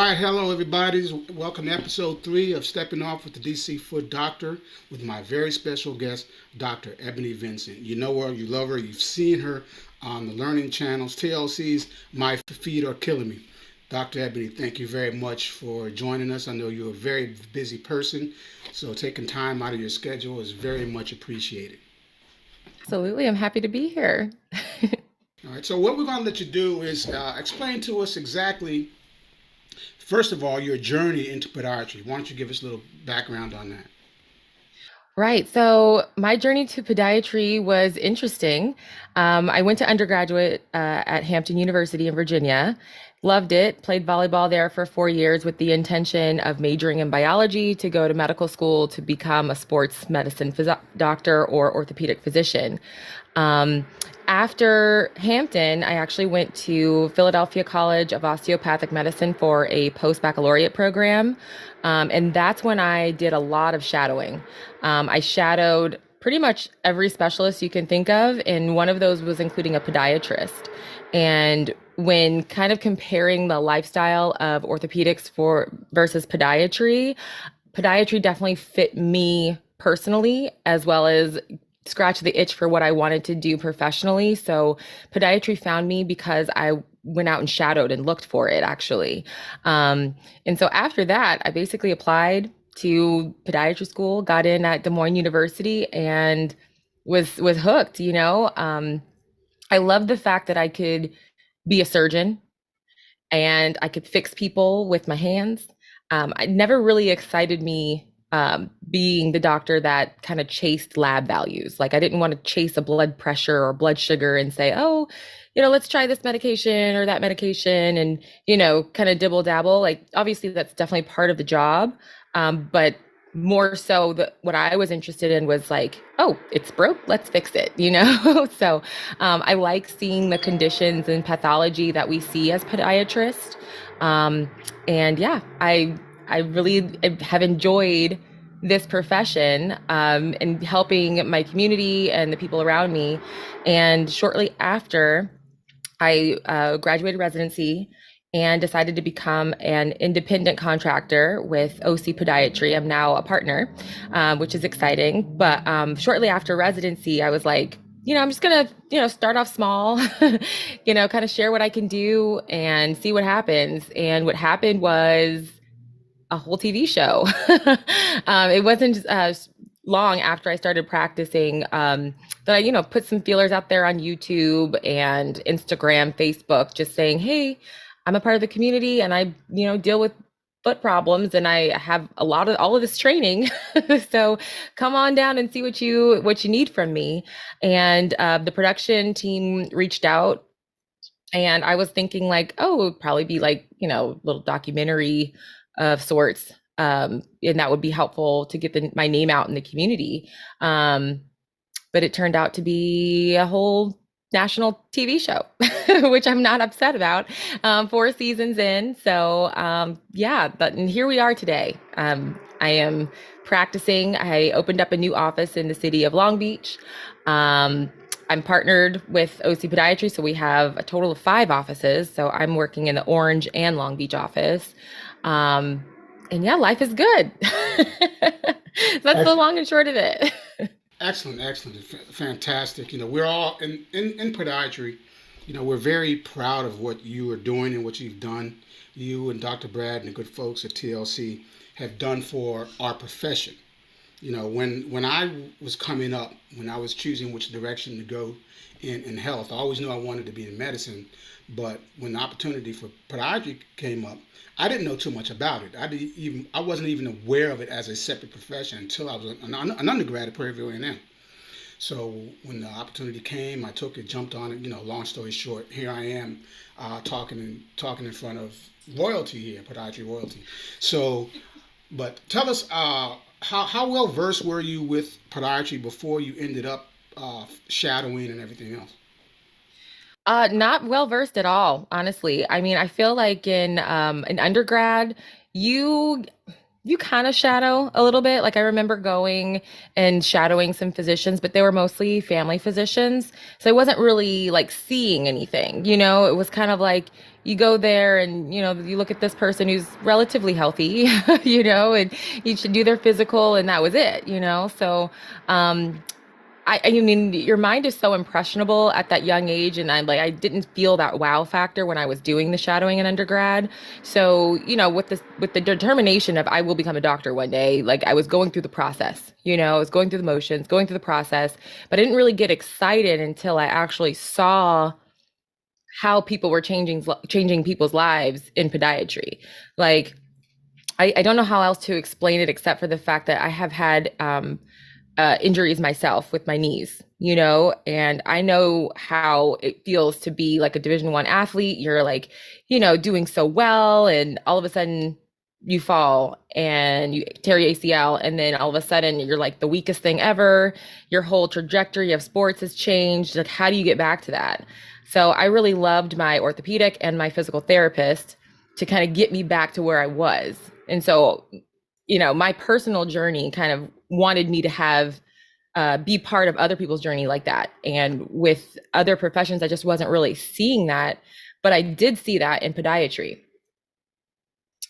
right, hello everybody. Welcome to episode 3 of Stepping Off with the DC Foot Doctor with my very special guest, Dr. Ebony Vincent. You know her, you love her, you've seen her on the learning channels, TLC's My Feet Are Killing Me. Dr. Ebony, thank you very much for joining us. I know you're a very busy person, so taking time out of your schedule is very much appreciated. Absolutely. I'm happy to be here. All right, so what we're going to let you do is explain to us exactly, first of all, your journey into podiatry. Why don't you give us a little background on that? Right. So my journey to podiatry was interesting. I went to undergraduate at Hampton University in Virginia. Loved it. Played volleyball there for 4 years with the intention of majoring in biology to go to medical school to become a sports medicine doctor or orthopedic physician. Um, After Hampton, I actually went to Philadelphia College of Osteopathic Medicine for a post-baccalaureate program. And that's when I did a lot of shadowing. I shadowed pretty much every specialist you can think of, and one of those was including a podiatrist. And when kind of comparing the lifestyle of orthopedics for versus podiatry, podiatry definitely fit me personally, as well as scratch the itch for what I wanted to do professionally. So podiatry found me because I went out and shadowed and looked for it actually. And so after that, I basically applied to podiatry school, got in at Des Moines University, and was hooked. I love the fact that I could be a surgeon and I could fix people with my hands. It never really excited me being the doctor that kind of chased lab values. Like I didn't want to chase a blood pressure or blood sugar and say, oh, let's try this medication or that medication and, kind of dibble dabble. Like obviously that's definitely part of the job. But more so what I was interested in was like, oh, it's broke, let's fix it. So I like seeing the conditions and pathology that we see as podiatrists. Um, and yeah, I really have enjoyed this profession and helping my community and the people around me. And shortly after, I graduated residency and decided to become an independent contractor with OC Podiatry. I'm now a partner, which is exciting. But shortly after residency, I was like, I'm just gonna, start off small, kind of share what I can do and see what happens. And what happened was a whole TV show. It wasn't long after I started practicing that I, put some feelers out there on YouTube and Instagram, Facebook, just saying, hey, I'm a part of the community and I, deal with foot problems and I have a lot of all of this training. So come on down and see what you need from me. And the production team reached out and I was thinking like, oh, it would probably be like, little documentary of sorts. And that would be helpful to get my name out in the community. But it turned out to be a whole national TV show, which I'm not upset about. 4 seasons in. So yeah, and here we are today. I am practicing. I opened up a new office in the city of Long Beach. I'm partnered with OC Podiatry, so we have a total of 5 offices. So I'm working in the Orange and Long Beach office. Um, and yeah, life is good. That's the long and short of it. Excellent, excellent, fantastic. We're all in podiatry. We're very proud of what you are doing and what you've done. You and Dr. Brad and the good folks at TLC have done for our profession. When I was coming up, when I was choosing which direction to go in health, I always knew I wanted to be in medicine. But when the opportunity for podiatry came up, I didn't know too much about it. I wasn't even aware of it as a separate profession until I was an undergrad at Prairie View A&M. So when the opportunity came, I took it, jumped on it. Long story short, here I am talking in front of royalty here, podiatry royalty. So, but tell us, how well versed were you with podiatry before you ended up shadowing and everything else? Not well versed at all, honestly. I mean, I feel like in undergrad, you you kind of shadow a little bit. Like I remember going and shadowing some physicians, but they were mostly family physicians. So I wasn't really like seeing anything, you know, it was kind of like you go there and, you know, you look at this person who's relatively healthy, you know, and you should do their physical and that was it, you know? So, I mean, your mind is so impressionable at that young age, and I didn't feel that wow factor when I was doing the shadowing in undergrad. So, you know, with the determination of I will become a doctor one day, like I was going through the process. You know, I was going through the motions, going through the process, but I didn't really get excited until I actually saw how people were changing people's lives in podiatry. Like I don't know how else to explain it except for the fact that I have had injuries myself with my knees, you know, and I know how it feels to be like a Division 1 athlete. You're like, you know, doing so well, and all of a sudden you fall and you tear your ACL, and then all of a sudden you're like the weakest thing ever. Your whole trajectory of sports has changed. Like, how do you get back to that? So I really loved my orthopedic and my physical therapist to kind of get me back to where I was. And so, you know, my personal journey kind of wanted me to have be part of other people's journey like that. And with other professions, I just wasn't really seeing that, but I did see that in podiatry.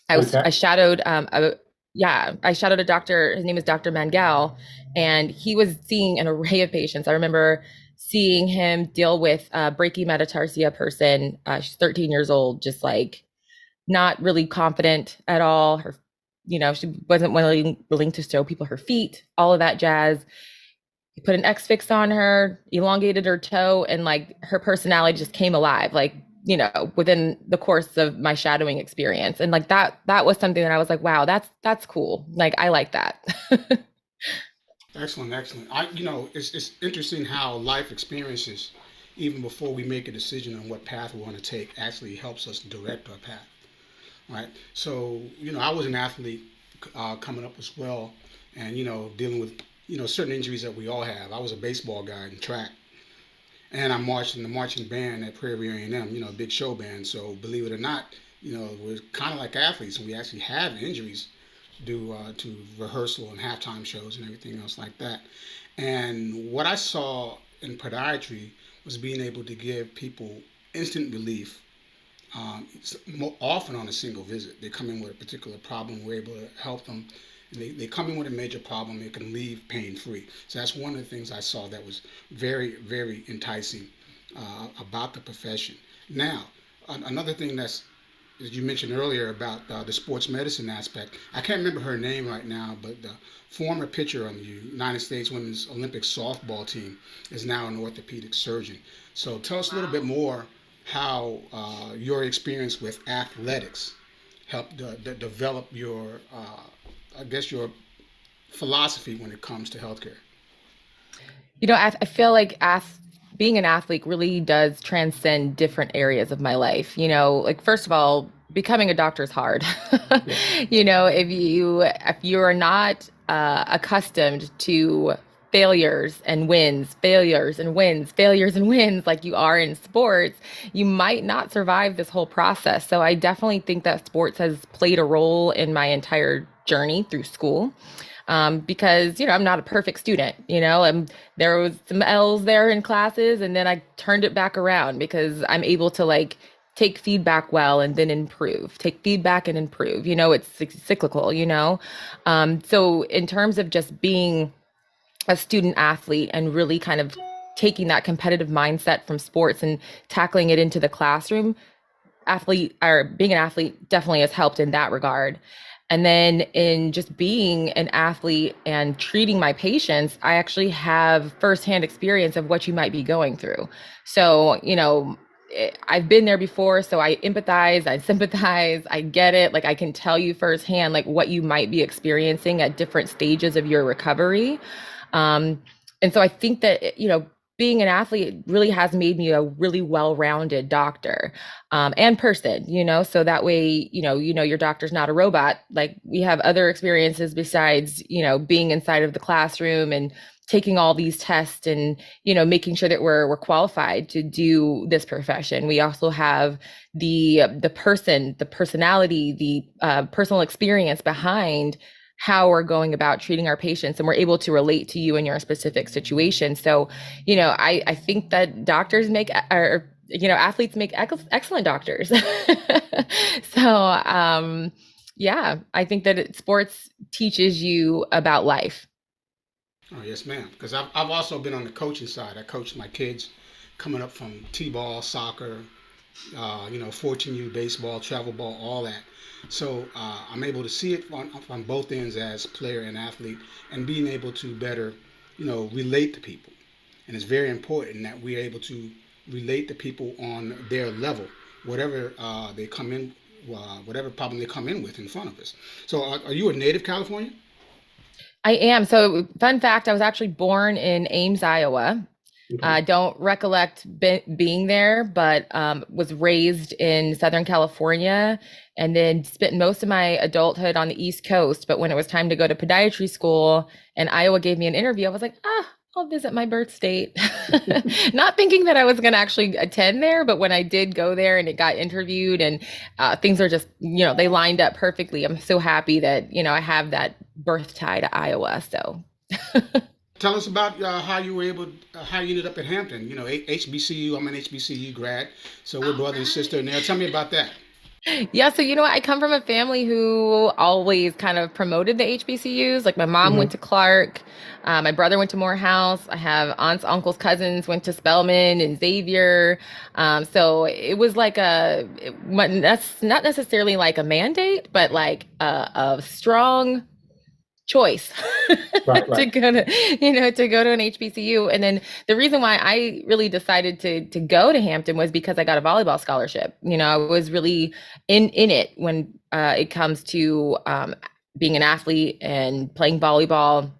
I Fantastic. shadowed I shadowed a doctor. His name is Dr. Mangal, and he was seeing an array of patients. I remember seeing him deal with a brachymetatarsia person. She's 13 years old, just like not really confident at all. Her, you know, she wasn't willing to show people her feet, all of that jazz. He put an X fix on her, elongated her toe, and like her personality just came alive, like, you know, within the course of my shadowing experience. And like that was something that I was like, wow, that's cool. Like I like that. Excellent, excellent. It's interesting how life experiences, even before we make a decision on what path we want to take, actually helps us direct our path. Right. So, I was an athlete coming up as well, and dealing with certain injuries that we all have. I was a baseball guy in track, and I marched in the marching band at Prairie A&M, a big show band. So, believe it or not, we're kind of like athletes, and we actually have injuries due to rehearsal and halftime shows and everything else like that. And what I saw in podiatry was being able to give people instant relief, it's more often on a single visit. They come in with a particular problem, we're able to help them. They come in with a major problem, they can leave pain free. So that's one of the things I saw that was very, very enticing about the profession. Now, another thing that you mentioned earlier about the sports medicine aspect, I can't remember her name right now, but the former pitcher on the United States Women's Olympic softball team is now an orthopedic surgeon. So tell us a little bit more how your experience with athletics helped develop your, I guess, your philosophy when it comes to healthcare. You know, I feel like being an athlete really does transcend different areas of my life. You know, like first of all, becoming a doctor is hard. Yeah. You know, if you are not accustomed to failures and wins, failures and wins, failures and wins like you are in sports, you might not survive this whole process. So I definitely think that sports has played a role in my entire journey through school. Because, you know, I'm not a perfect student, you know, and there was some L's there in classes, and then I turned it back around because I'm able to like take feedback well and then improve, take feedback and improve, you know, it's cyclical, you know. So in terms of just being a student athlete and really kind of taking that competitive mindset from sports and tackling it into the classroom, athlete or being an athlete definitely has helped in that regard. And then in just being an athlete and treating my patients, I actually have firsthand experience of what you might be going through. So, you know, I've been there before, so I empathize, I sympathize, I get it. Like I can tell you firsthand, like what you might be experiencing at different stages of your recovery. Um, and so I think that, you know, being an athlete really has made me a really well-rounded doctor and person, you know, so that way, your doctor's not a robot. Like we have other experiences besides, you know, being inside of the classroom and taking all these tests and making sure that we're qualified to do this profession. We also have the personality, the personal experience behind how we're going about treating our patients, and we're able to relate to you in your specific situation. So I think that doctors make, or athletes make excellent doctors. So yeah, I think that sports teaches you about life. Oh, yes, ma'am. Because I've also been on the coaching side. I coached my kids coming up from t-ball, soccer, 14U baseball, travel ball, all that. So I'm able to see it on both ends as player and athlete, and being able to better, relate to people. And it's very important that we're able to relate to people on their level, whatever they come in, whatever problem they come in with in front of us. So are you a native California? I am. So, fun fact, I was actually born in Ames, Iowa. I Okay. don't recollect being there, but was raised in Southern California and then spent most of my adulthood on the East Coast. But when it was time to go to podiatry school and Iowa gave me an interview, I was like, I'll visit my birth state. Not thinking that I was going to actually attend there, but when I did go there and it got interviewed and things are just, they lined up perfectly. I'm so happy that, I have that birth tie to Iowa. So. Tell us about how you ended up at Hampton. HBCU. I'm an HBCU grad, so we're brother and sister in there. Tell me about that. Yeah, so what? I come from a family who always kind of promoted the HBCUs. Like my mom went Hmm. to Clark, my brother went to Morehouse. I have aunts, uncles, cousins went to Spelman and Xavier. So it was like that's not necessarily like a mandate, but like a strong choice Right, to right. go to to go to an HBCU. And then the reason why I really decided to go to Hampton was because I got a volleyball scholarship. I was really in it when it comes to being an athlete and playing volleyball.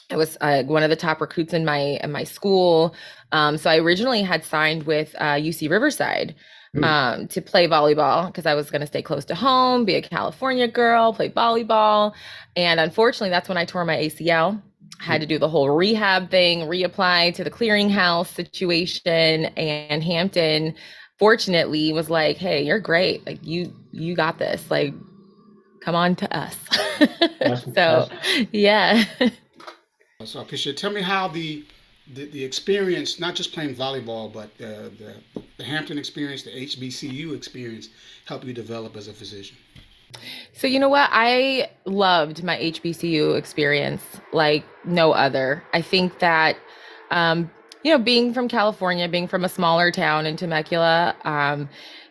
I was one of the top recruits in my school. So I originally had signed with UC Riverside Mm. to play volleyball because I was going to stay close to home, be a California girl, play volleyball. And unfortunately, that's when I tore my ACL. I had to do the whole rehab thing, reapply to the clearinghouse situation, and Hampton fortunately was like, "Hey, you're great. Like you got this. Like come on to us." Awesome, So, awesome. yeah. So I appreciate it. Tell me how the experience, not just playing volleyball, but the Hampton experience, the HBCU experience, helped you develop as a physician. So you know what? I loved my HBCU experience like no other. I think that being from California, being from a smaller town in Temecula,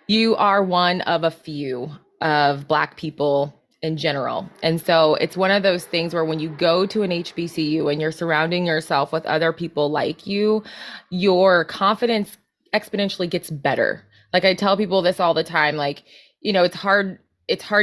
you are one of a few of Black people in general. And so it's one of those things where when you go to an HBCU and you're surrounding yourself with other people like you, your confidence exponentially gets better. Like I tell people this all the time, like, it's hard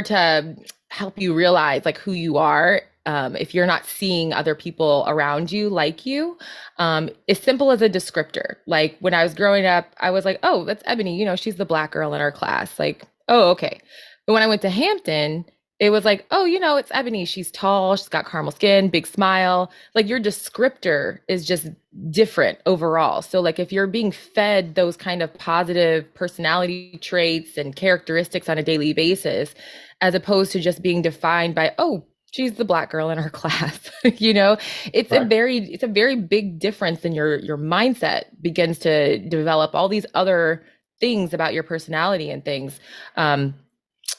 to help you realize like who you are if you're not seeing other people around you like you. As simple as a descriptor. Like when I was growing up, I was like, oh, that's Ebony. She's the Black girl in our class. Like, oh, okay. But when I went to Hampton, it was like, oh, it's Ebony. She's tall. She's got caramel skin, big smile. Like your descriptor is just different overall. So, like, if you're being fed those kind of positive personality traits and characteristics on a daily basis, as opposed to just being defined by, oh, she's the Black girl in our class, it's a Right. very big difference in your mindset begins to develop all these other things about your personality and things.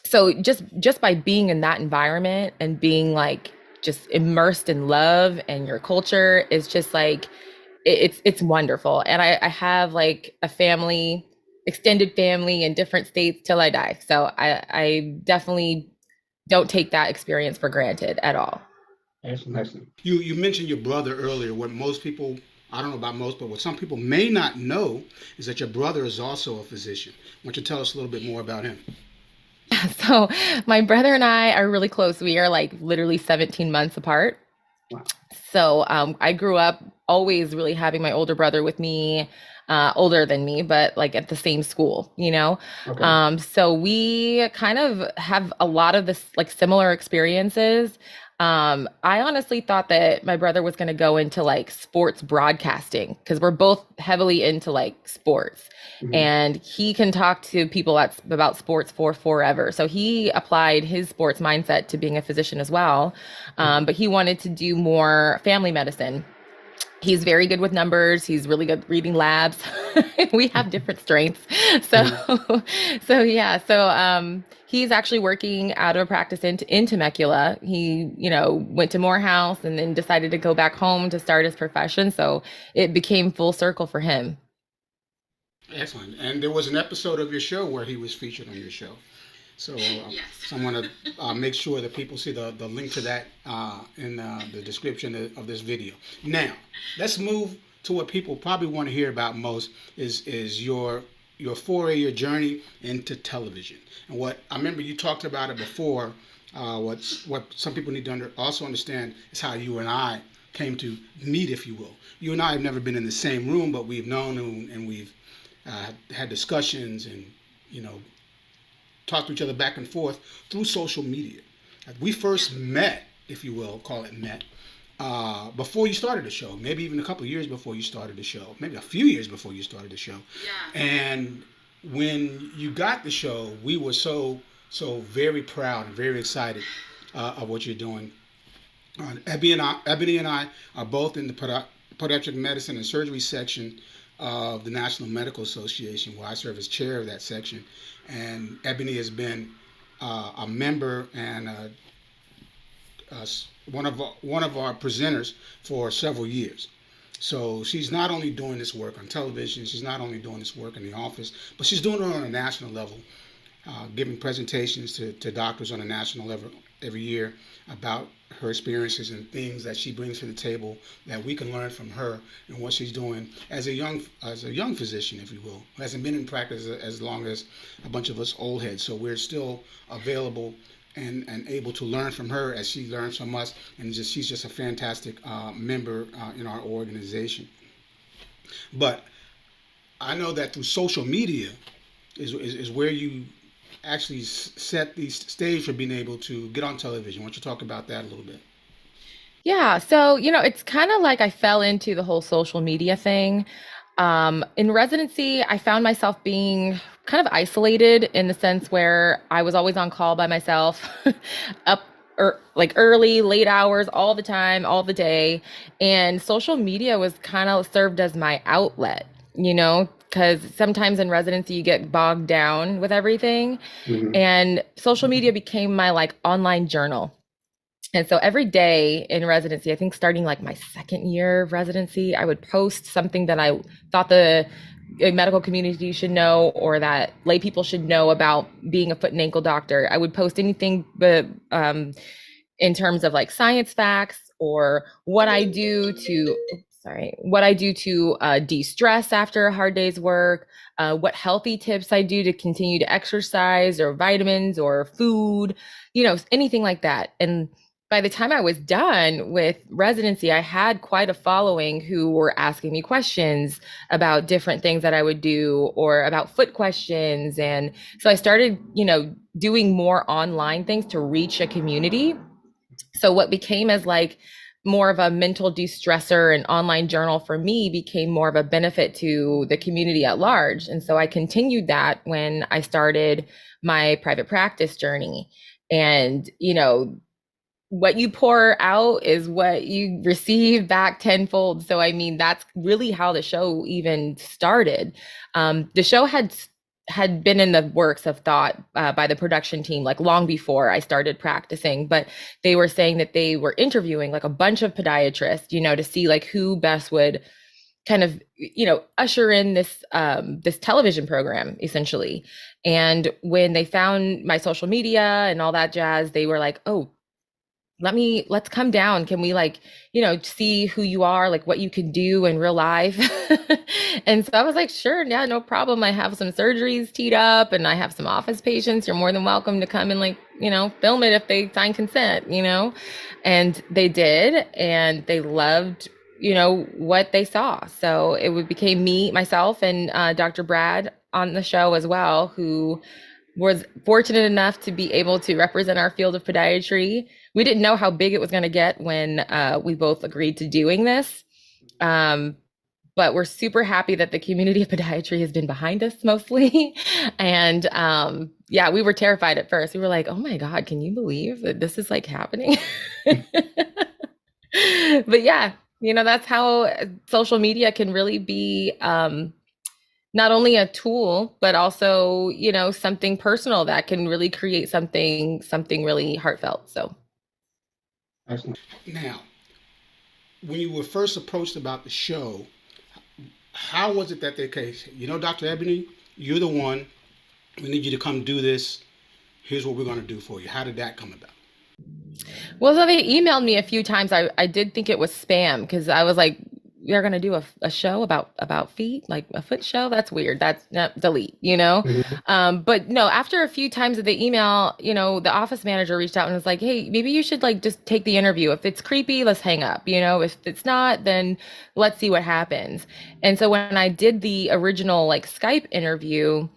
So just by being in that environment and being like just immersed in love and your culture is just like it's wonderful. And I have like a family, extended family in different states till I die. So I definitely don't take that experience for granted at all. Excellent, excellent. You mentioned your brother earlier. What most people, I don't know about most, but what some people may not know is that your brother is also a physician. Why don't you tell us a little bit more about him? So my brother and I are really close. We are like literally 17 months apart. Wow. So I grew up always really having my older brother with me, older than me, but like at the same school. Okay. So we kind of have a lot of this like similar experiences. I honestly thought that my brother was going to go into like sports broadcasting because we're both heavily into like sports. Mhm. And he can talk to people about sports for forever. So he applied his sports mindset to being a physician as well. Mhm. But he wanted to do more family medicine. He's very good with numbers. He's really good reading labs. We have different strengths. So, Mhm. he's actually working out of a practice in Temecula. He, went to Morehouse and then decided to go back home to start his profession. So it became full circle for him. Excellent. And there was an episode of your show where he was featured on your show. So, so I want to make sure that people see the link to that in the description of this video. Now, let's move to what people probably want to hear about most is your foray, your journey into television. And what I remember you talked about it before. What some people need to also understand is how you and I came to meet, if you will. You and I have never been in the same room, but we've known and we've had discussions and you know talk to each other back and forth through social media. We first met, if you will, call it met, before you started the show, maybe even a couple of years before you started the show, maybe a few years before you started the show. Yeah. And when you got the show, we were so very proud and very excited of what you're doing. Ebony and I are both in the podiatric medicine and surgery section of the National Medical Association, where I serve as chair of that section. And Ebony has been a member and uh, one of our presenters for several years. So she's not only doing this work on television, she's not only doing this work in the office, but she's doing it on a national level, giving presentations to doctors on a national level every year about her experiences and things that she brings to the table that we can learn from her and what she's doing as a young physician, if you will, who hasn't been in practice as long as a bunch of us old heads. So we're still available and able to learn from her as she learns from us. And she's just a fantastic member in our organization. But I know that through social media is where you actually set the stage for being able to get on television. Why don't you talk about that a little bit? Yeah, so it's kind of like I fell into the whole social media thing. In residency, I found myself being kind of isolated in the sense where I was always on call by myself, up or like early, late hours, all the time, all the day. And social media was kind of served as my outlet, because sometimes in residency you get bogged down with everything. Mm-hmm. And social media became my like online journal. And so every day in residency, I think starting like my second year of residency, I would post something that I thought the medical community should know or that lay people should know about being a foot and ankle doctor. I would post anything but in terms of like science facts or what I do to de-stress after a hard day's work, what healthy tips I do to continue to exercise or vitamins or food, anything like that. And by the time I was done with residency, I had quite a following who were asking me questions about different things that I would do or about foot questions. And so I started, doing more online things to reach a community. So what became as like more of a mental de-stressor and online journal for me became more of a benefit to the community at large. And so I continued that when I started my private practice journey. And, what you pour out is what you receive back tenfold. So, I mean, that's really how the show even started. The show had been in the works of thought by the production team like long before I started practicing, but they were saying that they were interviewing like a bunch of podiatrists, to see like who best would kind of usher in this television program essentially. And when they found my social media and all that jazz, they were like, oh, let's come down. Can we like, see who you are, like what you can do in real life? And so I was like, sure, yeah, no problem. I have some surgeries teed up and I have some office patients. You're more than welcome to come and like, film it if they sign consent. And they did, and they loved, what they saw. So became me, myself, and Dr. Brad on the show as well, who was fortunate enough to be able to represent our field of podiatry. We didn't know how big it was going to get when we both agreed to doing this. Um, but we're super happy that the community of podiatry has been behind us mostly. And yeah, we were terrified at first. We were like, oh my God, can you believe that this is like happening? But yeah, that's how social media can really be not only a tool, but also, something personal that can really create something really heartfelt. So Excellent. Now, when you were first approached about the show, how was it that they came? Dr. Ebony, you're the one. We need you to come do this. Here's what we're going to do for you. How did that come about? well, so they emailed me a few times. I did think it was spam because I was like, you're gonna do a show about feet, like a foot show. That's weird. That's not delete, Mm-hmm. But no, after a few times of the email, the office manager reached out and was like, hey, maybe you should like just take the interview. If it's creepy, let's hang up. If it's not, then let's see what happens. And so when I did the original like Skype interview,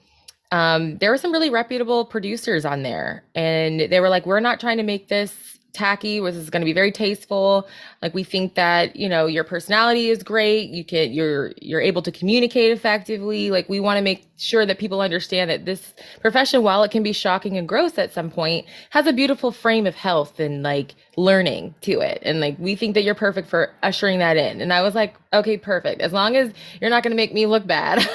there were some really reputable producers on there, and they were like, we're not trying to make this tacky. This is going to be very tasteful. Like, we think that your personality is great. You're able to communicate effectively. Like, we want to make sure that people understand that this profession, while it can be shocking and gross at some point, has a beautiful frame of health and like learning to it. And like, we think that you're perfect for ushering that in. And I was like, okay, perfect. As long as you're not going to make me look bad,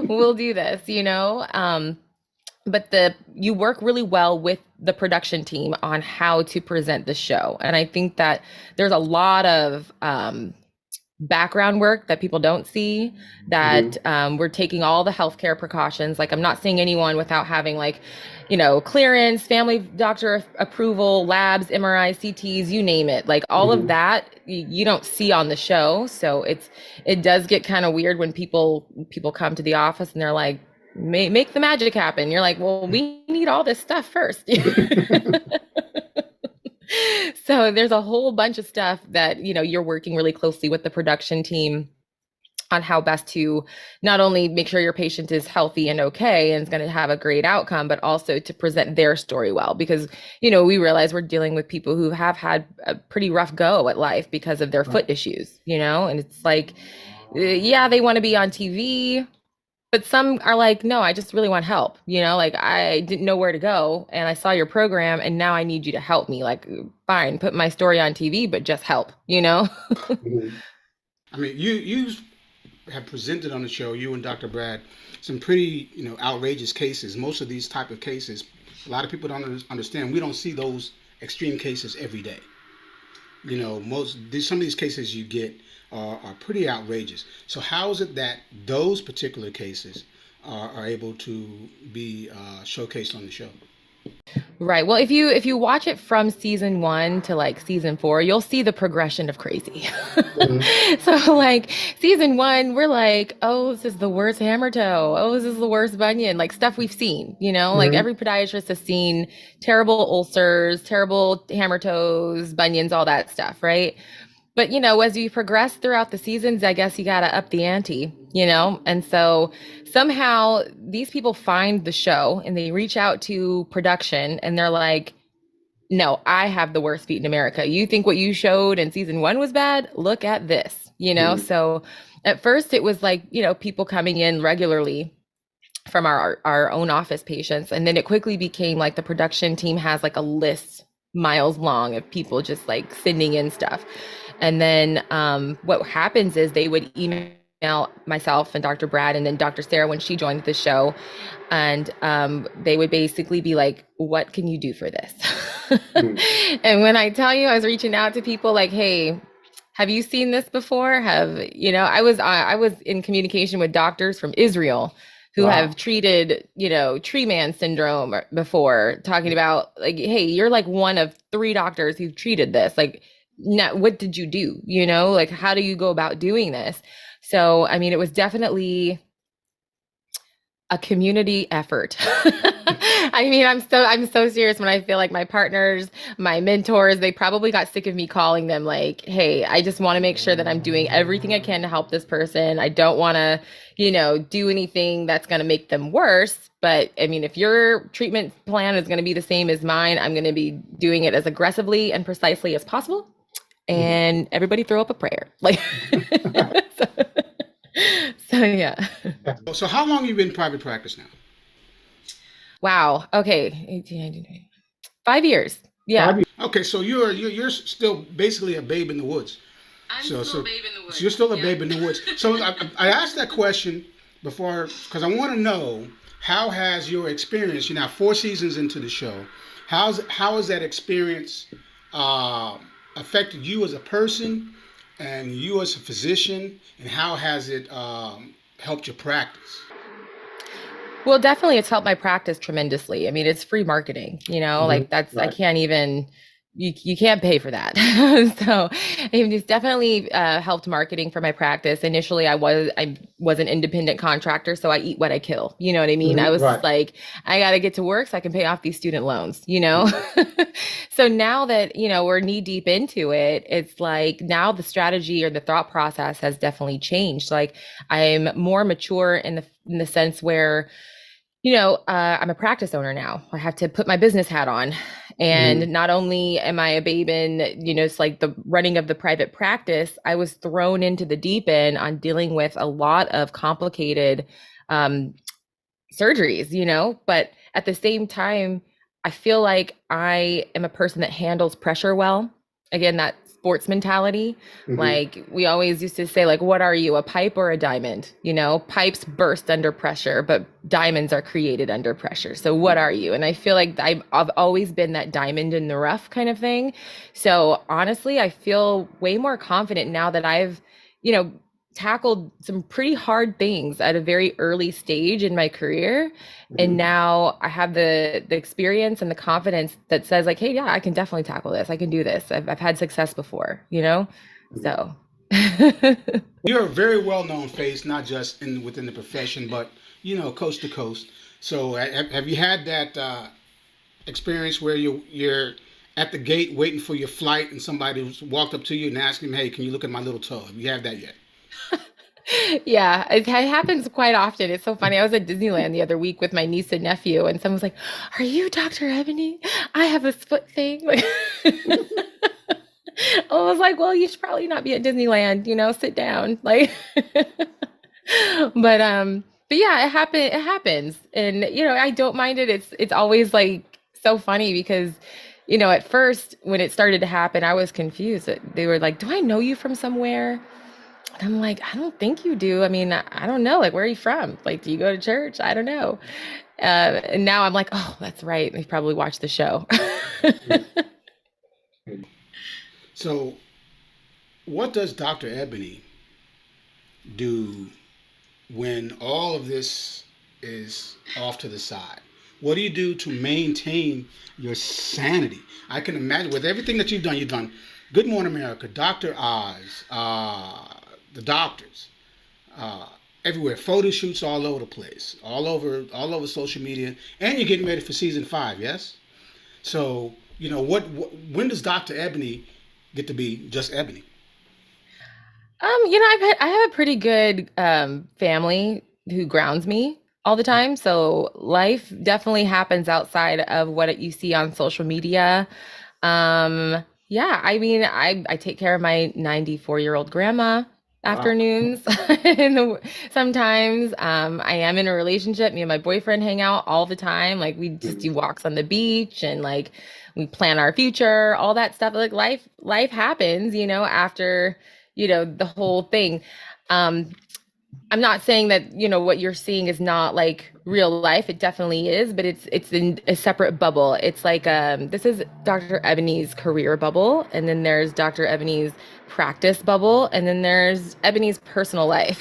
we'll do this. But you work really well with the production team on how to present the show. And I think that there's a lot of background work that people don't see, that we're taking all the healthcare precautions. Like, I'm not seeing anyone without having like, clearance, family doctor approval, labs, MRI, CTs, you name it. Like, all of that you don't see on the show. So it does get kind of weird when people come to the office and they're like, make the magic happen. You're like, well, we need all this stuff first. So there's a whole bunch of stuff that, you're working really closely with the production team on how best to not only make sure your patient is healthy and okay and is going to have a great outcome, but also to present their story well. Because, we realize we're dealing with people who have had a pretty rough go at life because of their foot issues, and it's like, yeah, they want to be on TV, but some are like, no, I just really want help. Like, I didn't know where to go and I saw your program and now I need you to help me. Like, fine, put my story on TV, but just help. I mean, you have presented on the show, you and Dr. Brad, some pretty outrageous cases. Most of these type of cases, a lot of people don't understand. We don't see those extreme cases every day. Some of these cases you get are pretty outrageous. So how is it that those particular cases are able to be showcased on the show? Right. Well, if you watch it from season 1 to like season 4, you'll see the progression of crazy. So like season 1, we're like, oh, this is the worst hammer toe. Oh, this is the worst bunion. Like, stuff we've seen. Like, every podiatrist has seen terrible ulcers, terrible hammer toes, bunions, all that stuff, right? But as you progress throughout the seasons, I guess you got to up the ante, and so somehow these people find the show and they reach out to production and they're like, no, I have the worst feet in America. You think what you showed in season 1 was bad? Look at this. So at first it was like, people coming in regularly from our own office patients. And then it quickly became like the production team has like a list miles long of people just like sending in stuff. And then what happens is they would email myself and Dr. Brad and then Dr. Sarah when she joined the show. And they would basically be like, what can you do for this? And when I tell you, I was reaching out to people like, hey, have you seen this before? I was in communication with doctors from Israel who have treated, tree man syndrome before, talking about like, hey, you're like one of 3 doctors who've treated this. Like, now, what did you do? Like, how do you go about doing this? So, I mean, it was definitely a community effort. I mean, I'm so serious when I feel like my partners, my mentors, they probably got sick of me calling them like, "Hey, I just want to make sure that I'm doing everything I can to help this person. I don't want to, do anything that's going to make them worse, but I mean, if your treatment plan is going to be the same as mine, I'm going to be doing it as aggressively and precisely as possible." And everybody throw up a prayer. Like so, so yeah. So how long have you been in private practice now? Wow. Okay. 18, 19, 20. 5 years. Yeah. Okay, so you're still basically a babe in the woods. I'm So still a so babe in the woods. so you're still a Yeah. babe in the woods. So I asked that question before because I want to know how has your experience. You're now 4 seasons into the show. How has that experience uh, affected you as a person and you as a physician, and how has it helped your practice? Well, definitely it's helped my practice tremendously. I mean, it's free marketing, like that's, I can't even, you can't pay for that. So it's definitely helped marketing for my practice. Initially, I was an independent contractor, so I eat what I kill. You know what I mean? I was like, I got to get to work so I can pay off these student loans. So now that, we're knee deep into it, it's like now the strategy or the thought process has definitely changed. Like I'm more mature in the sense where I'm a practice owner now. I have to put my business hat on. And not only am I a babe in, it's like the running of the private practice, I was thrown into the deep end on dealing with a lot of complicated um, surgeries, but at the same time, I feel like I am a person that handles pressure well. Again, that sports mentality. Like we always used to say, like, what are you, a pipe or a diamond? Pipes burst under pressure, but diamonds are created under pressure. So what are you? And I feel like I've always been that diamond in the rough kind of thing. So honestly, I feel way more confident now that I've, you know, tackled some pretty hard things at a very early stage in my career, and now I have the experience and the confidence that says like, hey, yeah, I can definitely tackle this, I can do this, I've had success before. So You're a very well known face, not just within the profession, but coast to coast. So have you had that experience where you're at the gate waiting for your flight and somebody's walked up to you and asked him, "Hey, can you look at my little toe?" Have you had that yet? yeah, it happens quite often. It's so funny. I was at Disneyland the other week with my niece and nephew, and someone's like, "Are you Dr. Ebony? I have a foot thing." Like, I was like, "Well, you should probably not be at Disneyland. Sit down." Like, but yeah, it happens, and I don't mind it. It's always like so funny because. At first when it started to happen, I was confused. They were like, "Do I know you from somewhere?" And I'm like, "I don't think you do. I mean, I don't know. Like, where are you from? Like, do you go to church? I don't know." And now I'm like, "Oh, that's right. They probably watched the show." So, what does Dr. Ebony do when all of this is off to the side? What do you do to maintain your sanity? I can imagine with everything that you've done Good Morning America, Dr. Oz, the doctors, uh, everywhere, photo shoots all over the place, all over social media, and you're getting ready for season 5, yes? So, when does Dr. Ebony get to be just Ebony? I have a pretty good family who grounds me all the time. So life definitely happens outside of what you see on social media. Yeah, I mean, I take care of my 94-year-old grandma afternoons sometimes. I am in a relationship. Me and my boyfriend hang out all the time. Like we just do walks on the beach and like we plan our future, all that stuff. Like life happens, after, the whole thing. Um, I'm not saying that, what you're seeing is not like real life. It definitely is, but it's in a separate bubble. It's like this is Dr. Ebony's career bubble, and then there's Dr. Ebony's practice bubble, and then there's Ebony's personal life.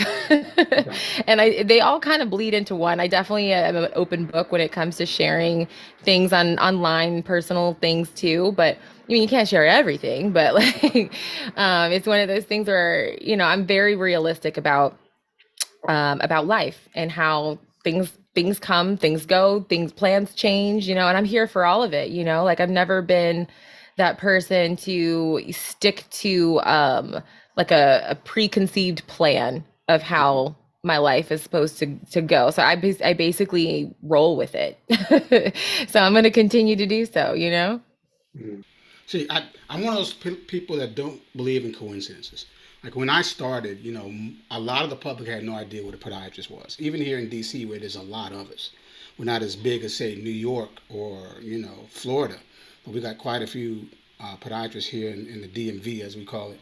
And they all kind of bleed into one. I definitely am an open book when it comes to sharing things online, personal things too, but I mean, you can't share everything, but like, it's one of those things where, I'm very realistic about life and how things things come, things go, things plans change, and I'm here for all of it, like I've never been that person to stick to like a preconceived plan of how my life is supposed to go. So I basically roll with it. So I'm going to continue to do so. Mhm. See, I'm one of those people that don't believe in coincidences. Like when I started, a lot of the public had no idea what a podiatrist was. Even here in D.C., where there's a lot of us, we're not as big as say New York or Florida, but we got quite a few podiatrists here in the DMV, as we call it.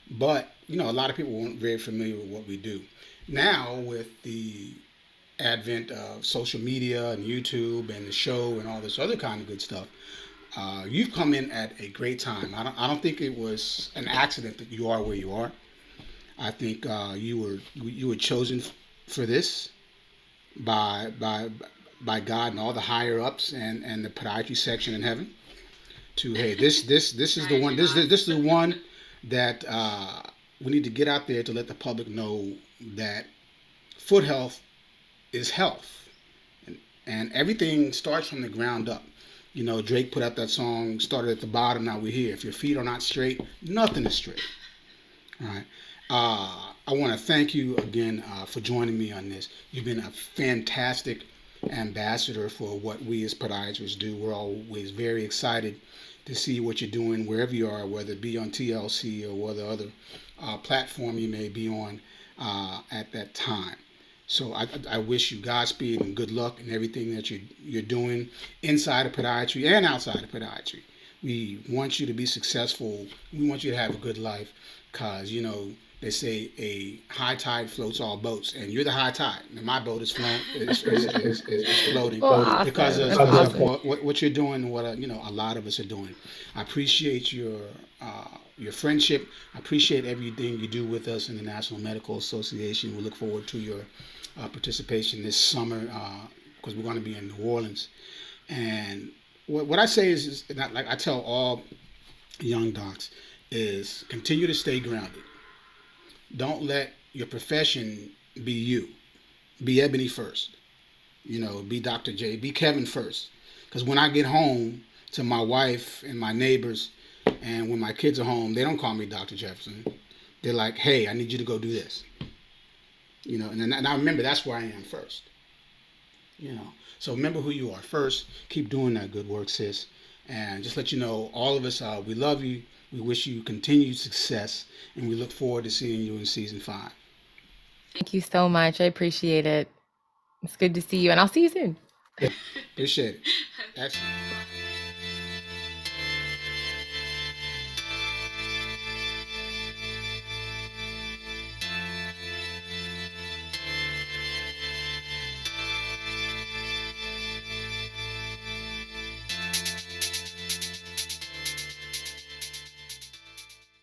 But a lot of people weren't very familiar with what we do. Now, with the advent of social media and YouTube and the show and all this other kind of good stuff, you've come in at a great time. I don't think it was an accident that you are where you are. I think you were chosen for this by by by God and all the higher ups and the podiatry section in heaven. To hey, this is the one. This is the one that we need to get out there to let the public know that foot health is health, and everything starts from the ground up. Drake put out that song, started at the bottom, now we're here. If your feet are not straight, nothing is straight. All right. I want to thank you again for joining me on this. You've been a fantastic ambassador for what we as podiatrists do. We're always very excited to see what you're doing wherever you are, whether it be on TLC or whether other platform you may be on at that time. So I wish you Godspeed and good luck in everything that you're doing inside of podiatry and outside of podiatry. We want you to be successful. We want you to have a good life because, they say a high tide floats all boats, and you're the high tide. And my boat is floating Well, awesome. because of, That's because of awesome. what you're doing and what a lot of us are doing. I appreciate your friendship. I appreciate everything you do with us in the National Medical Association. We look forward to your participation this summer because we're going to be in New Orleans. And what I say is not like I tell all young docs is continue to stay grounded. Don't let your profession be you. Be Ebony first. Be Dr. J. Be Kevin first. Because when I get home to my wife and my neighbors, and when my kids are home, they don't call me Dr. Jefferson. They're like, "Hey, I need you to go do this." And I remember that's where I am first. So remember who you are first. Keep doing that good work, sis. And just let you know, all of us, we love you. We wish you continued success, and we look forward to seeing you in season 5. Thank you so much. I appreciate it. It's good to see you, and I'll see you soon. Appreciate it. Excellent.